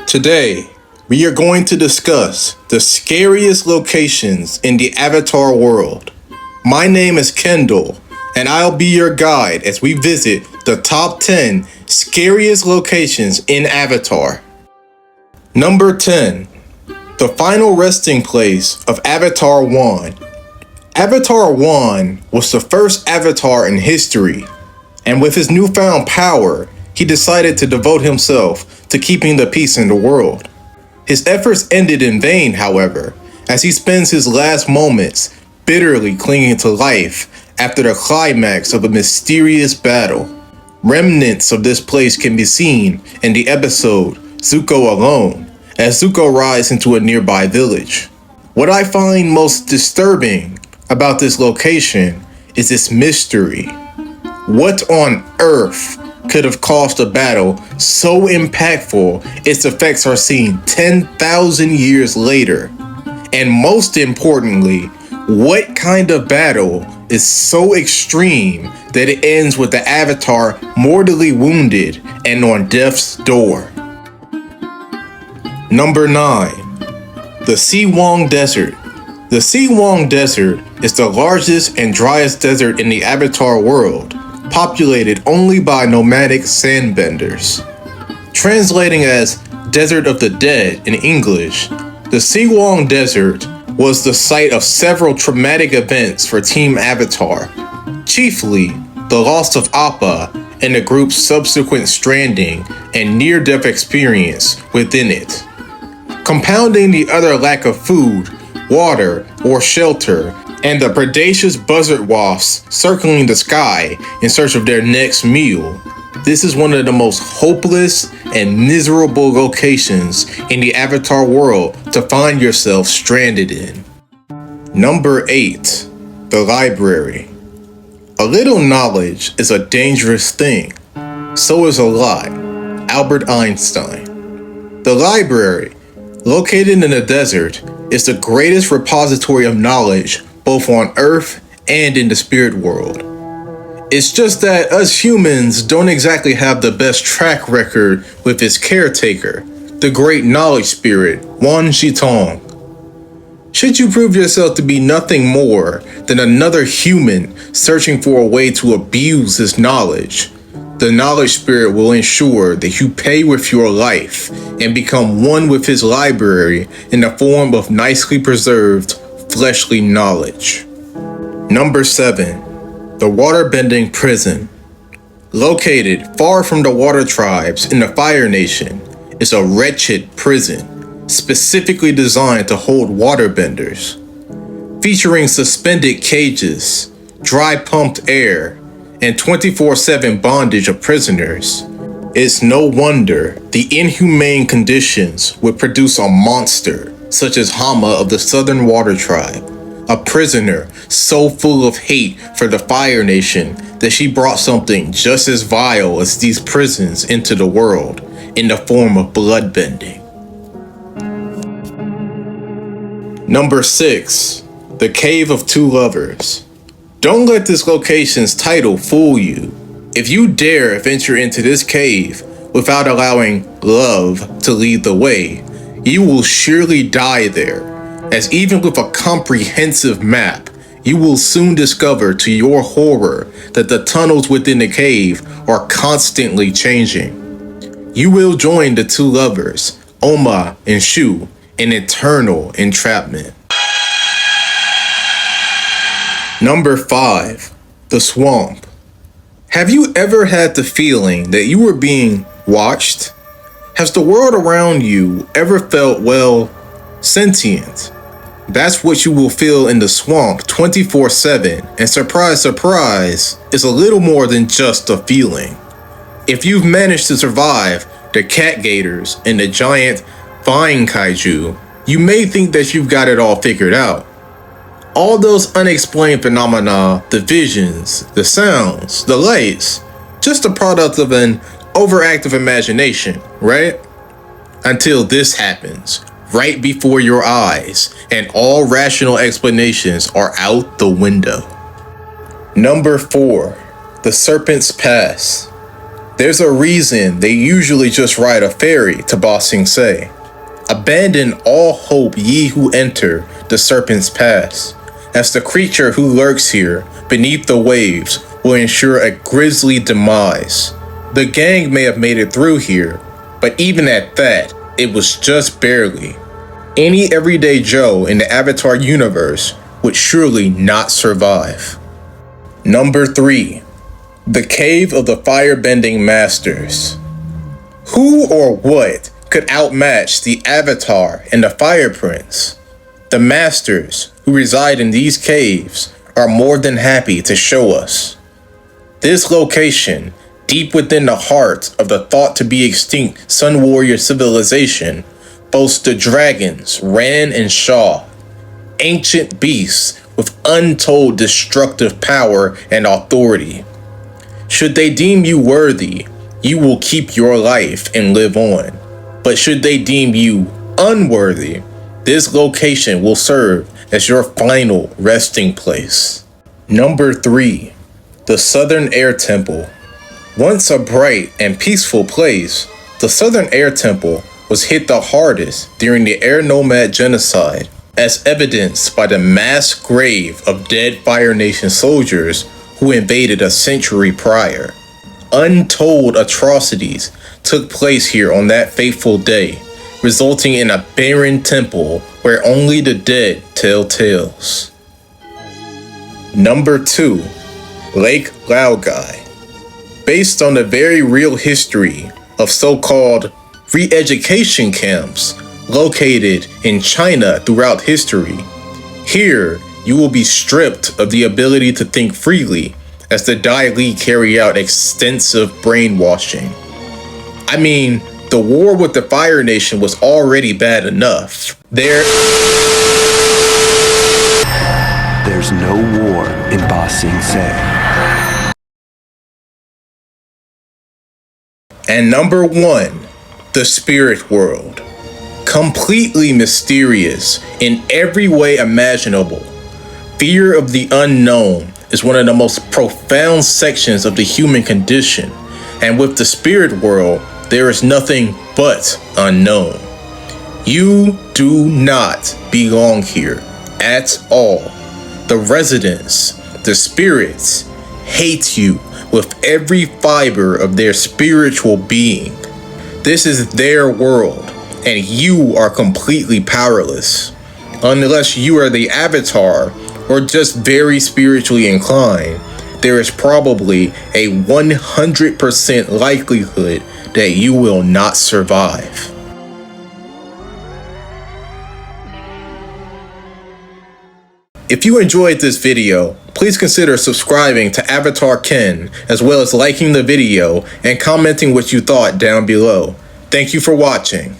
Today, we are going to discuss the scariest locations in the Avatar world. My name is Kendall, and I'll be your guide as we visit the top 10 scariest locations in Avatar. Number 10. The final resting place of Avatar 1. Avatar 1 was the first Avatar in history, and with his newfound power, he decided to devote himself to keeping the peace in the world. His efforts ended in vain, however, as he spends his last moments bitterly clinging to life after the climax of a mysterious battle. Remnants of this place can be seen in the episode Zuko Alone, as Zuko rides into a nearby village. What I find most disturbing about this location is its mystery. What on earth could have caused a battle so impactful its effects are seen 10,000 years later? And most importantly, what kind of battle is so extreme that it ends with the Avatar mortally wounded and on death's door? Number 9. The Wong Desert. The Wong Desert is the largest and driest desert in the Avatar world, populated only by nomadic sandbenders. Translating as Desert of the Dead in English, the Wong Desert was the site of several traumatic events for Team Avatar, chiefly the loss of Appa and the group's subsequent stranding and near-death experience within it. Compounding the other lack of food, water, or shelter, and the predacious buzzard wasps circling the sky in search of their next meal, this is one of the most hopeless and miserable locations in the Avatar world to find yourself stranded in. Number 8. The Library. A little knowledge is a dangerous thing. So is a lot. Albert Einstein. The library, located in the desert, is the greatest repository of knowledge both on Earth and in the spirit world. It's just that us humans don't exactly have the best track record with its caretaker, the great knowledge spirit, Wan Jitong. Should you prove yourself to be nothing more than another human searching for a way to abuse his knowledge, the knowledge spirit will ensure that you pay with your life and become one with his library in the form of nicely preserved fleshly knowledge. Number 7. The Waterbender Prison. Located far from the water tribes in the Fire Nation is a wretched prison specifically designed to hold waterbenders. Featuring suspended cages, dry pumped air, and 24/7 bondage of prisoners, it's no wonder the inhumane conditions would produce a monster such as Hama of the Southern Water Tribe, a prisoner so full of hate for the Fire Nation that she brought something just as vile as these prisons into the world in the form of bloodbending. Number 6. The Cave of Two Lovers. Don't let this location's title fool you. If you dare venture into this cave without allowing love to lead the way, you will surely die there, as even with a comprehensive map, you will soon discover to your horror that the tunnels within the cave are constantly changing. You will join the two lovers, Oma and Shu, in eternal entrapment. Number 5. The Swamp. Have you ever had the feeling that you were being watched? Has the world around you ever felt, sentient? That's what you will feel in the swamp 24/7, and surprise, surprise, it's a little more than just a feeling. If you've managed to survive the cat gators and the giant vine kaiju, you may think that you've got it all figured out. All those unexplained phenomena, the visions, the sounds, the lights, just a product of an overactive imagination, right? Until this happens, right before your eyes, and all rational explanations are out the window. Number 4. The Serpent's Pass. There's a reason they usually just ride a ferry to Ba Sing Se. Abandon all hope, ye who enter the Serpent's pass, as the creature who lurks here beneath the waves will ensure a grisly demise. The gang may have made it through here, but even at that, it was just barely. Any everyday Joe in the Avatar universe would surely not survive. Number 3. The Cave of the Firebending Masters. Who or what could outmatch the Avatar and the Fire Prince? The Masters who reside in these caves are more than happy to show us. This location, deep within the heart of the thought-to-be-extinct Sun Warrior civilization, boasts the dragons Ran and Shaw, ancient beasts with untold destructive power and authority. Should they deem you worthy, you will keep your life and live on. But should they deem you unworthy, this location will serve as your final resting place. Number 3. The Southern Air Temple. Once a bright and peaceful place, the Southern Air Temple was hit the hardest during the Air Nomad genocide, as evidenced by the mass grave of dead Fire Nation soldiers who invaded a century prior. Untold atrocities took place here on that fateful day, resulting in a barren temple where only the dead tell tales. Number 2. Lake Laogai. Based on the very real history of so-called re-education camps located in China throughout history, here you will be stripped of the ability to think freely as the Dai Li carry out extensive brainwashing. I mean, the war with the Fire Nation was already bad enough. There's no war in Ba Sing Se. And number 1, the spirit world. Completely mysterious in every way imaginable. Fear of the unknown is one of the most profound sections of the human condition, and with the spirit world, there is nothing but unknown. You do not belong here at all. The residents, the spirits, hate you with every fiber of their spiritual being. This is their world, and you are completely powerless. Unless you are the Avatar or just very spiritually inclined, there is probably a 100% likelihood that you will not survive. If you enjoyed this video, please consider subscribing to Avatar Ken, as well as liking the video and commenting what you thought down below. Thank you for watching.